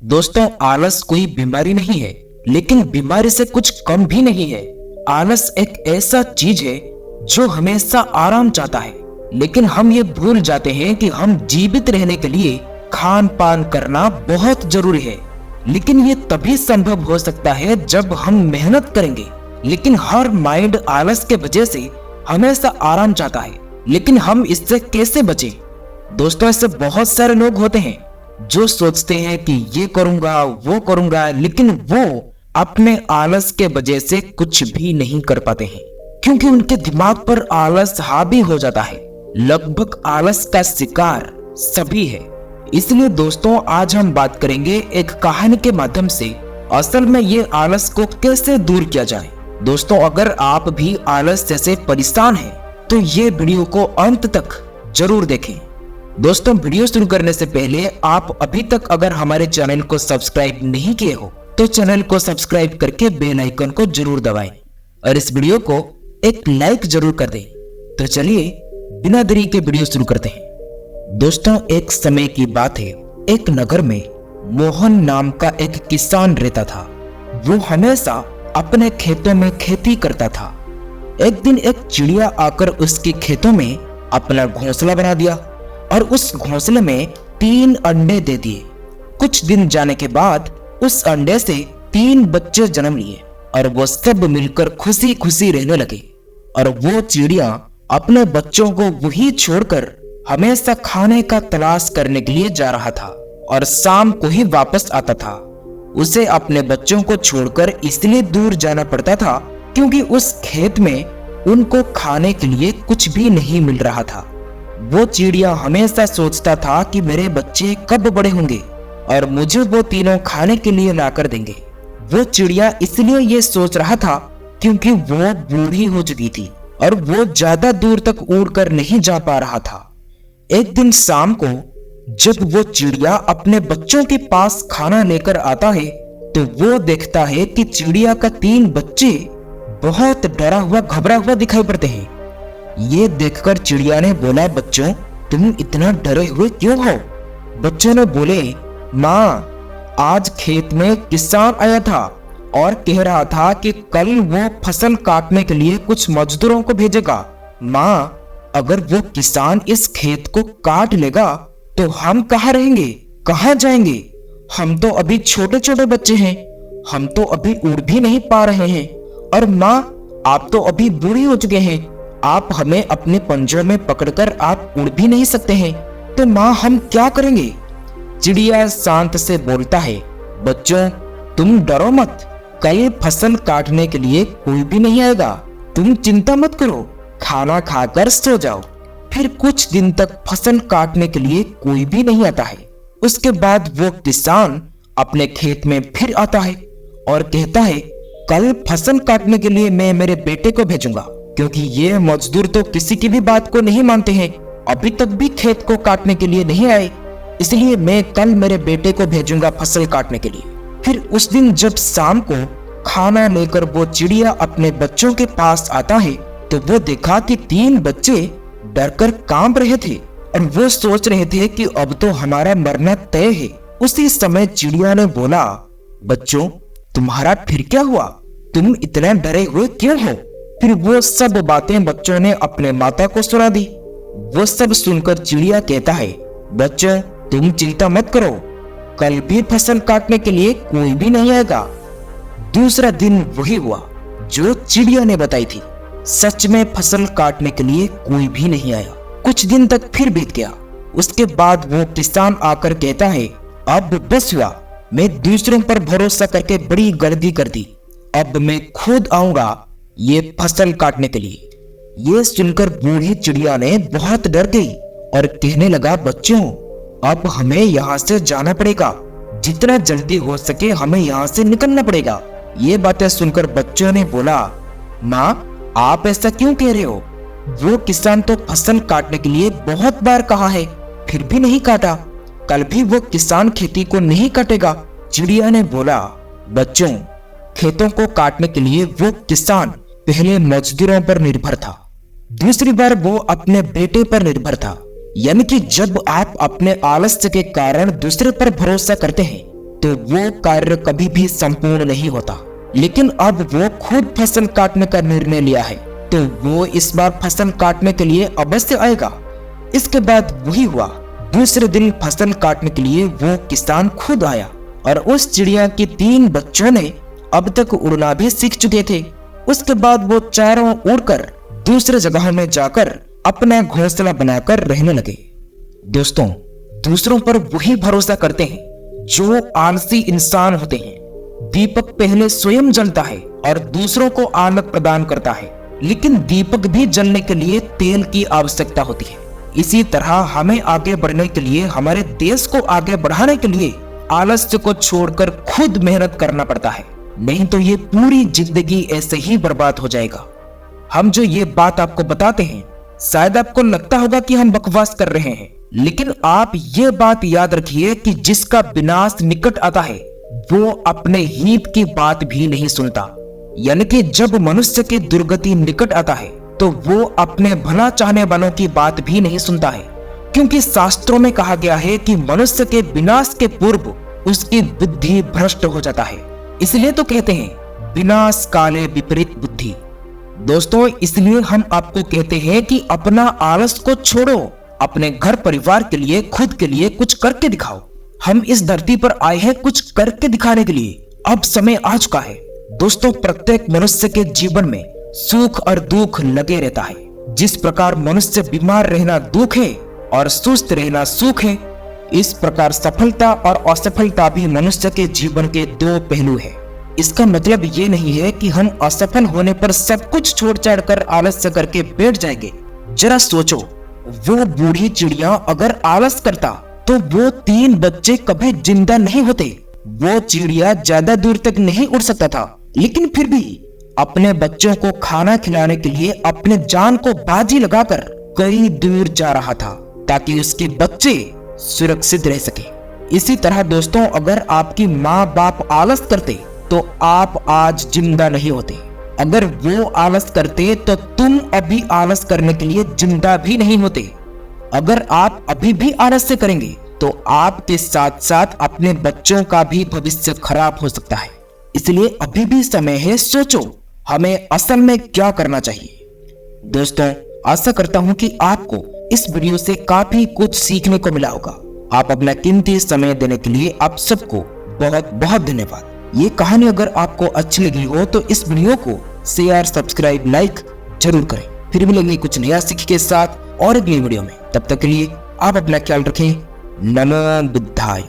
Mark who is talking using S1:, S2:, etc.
S1: दोस्तों, आलस कोई बीमारी नहीं है, लेकिन बीमारी से कुछ कम भी नहीं है। आलस एक ऐसा चीज है जो हमेशा आराम चाहता है, लेकिन हम ये भूल जाते हैं कि हम जीवित रहने के लिए खान पान करना बहुत जरूरी है। लेकिन ये तभी संभव हो सकता है जब हम मेहनत करेंगे। लेकिन हर माइंड आलस के वजह से हमेशा आराम चाहता है, लेकिन हम इससे कैसे बचें? दोस्तों, ऐसे बहुत सारे लोग होते हैं जो सोचते हैं कि ये करूंगा वो करूंगा, लेकिन वो अपने आलस के वजह से कुछ भी नहीं कर पाते हैं, क्योंकि उनके दिमाग पर आलस हावी हो जाता है। लगभग आलस का शिकार सभी है। इसलिए दोस्तों, आज हम बात करेंगे एक कहानी के माध्यम से असल में ये आलस को कैसे दूर किया जाए। दोस्तों, अगर आप भी आलस जैसे परेशान हैं, तो ये वीडियो को अंत तक जरूर देखें। दोस्तों, वीडियो शुरू करने से पहले आप अभी तक अगर हमारे चैनल को सब्सक्राइब नहीं किए हो तो चैनल को सब्सक्राइब करके बेल आइकन को जरूर दबाएं और इस वीडियो को एक लाइक जरूर कर दें। तो चलिए बिना देरी के वीडियो शुरू करते हैं। दोस्तों, एक समय की बात है। एक नगर में मोहन नाम का एक किसान रहता था। वो हमेशा अपने खेतों में खेती करता था। एक दिन एक चिड़िया आकर उसके खेतों में अपना घोंसला बना दिया और उस घोंसले में 3 अंडे दे दिए। कुछ दिन जाने के बाद उस अंडे से 3 बच्चे जन्म लिए और वो सब मिलकर खुशी खुशी रहने लगे। और वो चिड़िया अपने बच्चों को वही छोड़कर हमेशा खाने का तलाश करने के लिए जा रहा था और शाम को ही वापस आता था। उसे अपने बच्चों को छोड़कर इसलिए दूर जाना पड़ता था क्योंकि उस खेत में उनको खाने के लिए कुछ भी नहीं मिल रहा था। वो चिड़िया हमेशा सोचता था कि मेरे बच्चे कब बड़े होंगे और मुझे वो तीनों खाने के लिए लाकर देंगे। वो चिड़िया इसलिए ये सोच रहा था क्योंकि वो बूढ़ी हो चुकी थी और वो ज्यादा दूर तक उड़कर नहीं जा पा रहा था। एक दिन शाम को जब वो चिड़िया अपने बच्चों के पास खाना लेकर आता है तो वो देखता है कि चिड़िया का 3 बच्चे बहुत डरा हुआ घबरा हुआ दिखाई पड़ते हैं। ये देखकर चिड़िया ने बोला, बच्चों, तुम इतना डरे हुए क्यों हो? बच्चों ने बोले, माँ, आज खेत में किसान आया था और कह रहा था कि कल वो फसल काटने के लिए कुछ मजदूरों को भेजेगा। माँ, अगर वो किसान इस खेत को काट लेगा तो हम कहाँ रहेंगे, कहाँ जाएंगे? हम तो अभी छोटे छोटे बच्चे हैं, हम तो अभी उड़ भी नहीं पा रहे हैं। और माँ, आप तो अभी बूढ़े हो चुके हैं, आप हमें अपने पंजों में पकड़कर आप उड़ भी नहीं सकते हैं। तो माँ, हम क्या करेंगे? चिड़िया शांत से बोलता है, बच्चों, तुम डरो मत, कल फसल काटने के लिए कोई भी नहीं आएगा, तुम चिंता मत करो, खाना खाकर सो जाओ। फिर कुछ दिन तक फसल काटने के लिए कोई भी नहीं आता है। उसके बाद वो किसान अपने खेत में फिर आता है और कहता है, कल फसल काटने के लिए मैं मेरे बेटे को भेजूंगा, क्योंकि ये मजदूर तो किसी की भी बात को नहीं मानते हैं, अभी तक भी खेत को काटने के लिए नहीं आए, इसलिए मैं कल मेरे बेटे को भेजूंगा फसल काटने के लिए। फिर उस दिन जब शाम को खाना लेकर वो चिड़िया अपने बच्चों के पास आता है तो वो देखा कि 3 बच्चे डरकर कांप रहे थे और वो सोच रहे थे कि अब तो हमारा मरना तय है। उसी समय चिड़िया ने बोला, बच्चों, तुम्हारा फिर क्या हुआ? तुम इतना डरे हुए क्यों हो? फिर वो सब बातें बच्चों ने अपने माता को सुना दी। वो सब सुनकर चिड़िया कहता है, बच्चों, तुम चिंता मत करो, कल भी फसल काटने के लिए कोई भी नहीं आएगा। दूसरा दिन वही हुआ जो चिड़िया ने बताई थी। सच में फसल काटने के लिए कोई भी नहीं आया। कुछ दिन तक फिर बीत गया। उसके बाद वो किसान आकर कहता है, अब बस हुआ, मैं दूसरों पर भरोसा करके बड़ी गलती कर दी, अब मैं खुद आऊंगा ये फसल काटने के लिए। ये सुनकर बूढ़ी चिड़िया ने बहुत डर गई और कहने लगा, बच्चों, अब हमें यहाँ से जाना पड़ेगा, जितना जल्दी हो सके हमें यहाँ से निकलना पड़ेगा। ये बातें सुनकर बच्चों ने बोला, माँ, आप ऐसा क्यों कह रहे हो? वो किसान तो फसल काटने के लिए बहुत बार कहा है, फिर भी नहीं काटा, कल भी वो किसान खेती को नहीं काटेगा। चिड़िया ने बोला, बच्चों, खेतों को काटने के लिए वो किसान पहले मजदूरों पर निर्भर था, दूसरी बार वो अपने बेटे पर निर्भर था। यानी कि जब आप अपने आलस्य के कारण दूसरे पर भरोसा करते हैं तो वो कार्य कभी भी संपूर्ण नहीं होता। लेकिन अब वो खुद फसल काटने का निर्णय लिया है, तो वो इस बार फसल काटने के लिए अवश्य आएगा। इसके बाद वही हुआ। दूसरे दिन फसल काटने के लिए वो किसान खुद आया और उस चिड़िया के 3 बच्चों ने अब तक उड़ना भी सीख चुके थे। उसके बाद वो चारों उड़कर दूसरे जगह में जाकर अपना घोंसला बनाकर रहने लगे। दोस्तों, दूसरों पर वही भरोसा करते हैं जो आलसी इंसान होते हैं। दीपक पहले स्वयं जलता है और दूसरों को आनंद प्रदान करता है, लेकिन दीपक भी जलने के लिए तेल की आवश्यकता होती है। इसी तरह हमें आगे बढ़ने के लिए, हमारे देश को आगे बढ़ाने के लिए आलस्य को छोड़कर खुद मेहनत करना पड़ता है, नहीं तो ये पूरी जिंदगी ऐसे ही बर्बाद हो जाएगा। हम जो ये बात आपको बताते हैं, शायद आपको लगता होगा कि हम बकवास कर रहे हैं, लेकिन आप ये बात याद रखिए कि जिसका विनाश निकट आता है वो अपने हित की बात भी नहीं सुनता। यानी कि जब मनुष्य की दुर्गति निकट आता है तो वो अपने भला चाहने वालों की बात भी नहीं सुनता है, क्योंकि शास्त्रों में कहा गया है कि मनुष्य के विनाश के पूर्व उसकी बुद्धि भ्रष्ट हो जाता है। इसलिए तो कहते हैं विनाश काले विपरीत बुद्धि। दोस्तों, इसलिए हम आपको कहते हैं कि अपना आलस को छोड़ो, अपने घर परिवार के लिए, खुद के लिए कुछ करके दिखाओ। हम इस धरती पर आए हैं कुछ करके दिखाने के लिए। अब समय आ चुका है। दोस्तों, प्रत्येक मनुष्य के जीवन में सुख और दुख लगे रहता है। जिस प्रकार मनुष्य बीमार रहना दुख है और सुस्त रहना सुख है, इस प्रकार सफलता और असफलता भी मनुष्य के जीवन के 2 पहलू है। इसका मतलब ये नहीं है कि हम असफल होने पर सब कुछ छोड़ छाड़ कर आलस्य करके बैठ जाएंगे। जरा सोचो, वो बूढ़ी चिड़िया अगर आलस करता तो वो 3 बच्चे कभी जिंदा नहीं होते। वो चिड़िया ज्यादा दूर तक नहीं उड़ सकता था, लेकिन फिर भी अपने बच्चों को खाना खिलाने के लिए अपने जान को बाजी लगाकर कई दूर जा रहा था ताकि उसके बच्चे सुरक्षित रह सके। इसी तरह दोस्तों, अगर आपकी माँ बाप आलस करते तो आप आज जिंदा नहीं होते। अगर वो आलस करते तो तुम अभी आलस करने के लिए जिंदा भी नहीं होते। अगर आप अभी भी आलस्य करेंगे तो आपके साथ साथ अपने बच्चों का भी भविष्य खराब हो सकता है। इसलिए अभी भी समय है, सोचो हमें असल में क्या करना चाहिए। दोस्तों, आशा करता हूं कि आपको इस वीडियो से काफी कुछ सीखने को मिला होगा। आप अपना कीमती समय देने के लिए आप सबको बहुत बहुत धन्यवाद। ये कहानी अगर आपको अच्छी लगी हो तो इस वीडियो को शेयर, सब्सक्राइब, लाइक जरूर करें। फिर मिलेंगे कुछ नया सीख के साथ और एक नई वीडियो में। तब तक के लिए आप अपना ख्याल रखें। नमो बुद्धाय।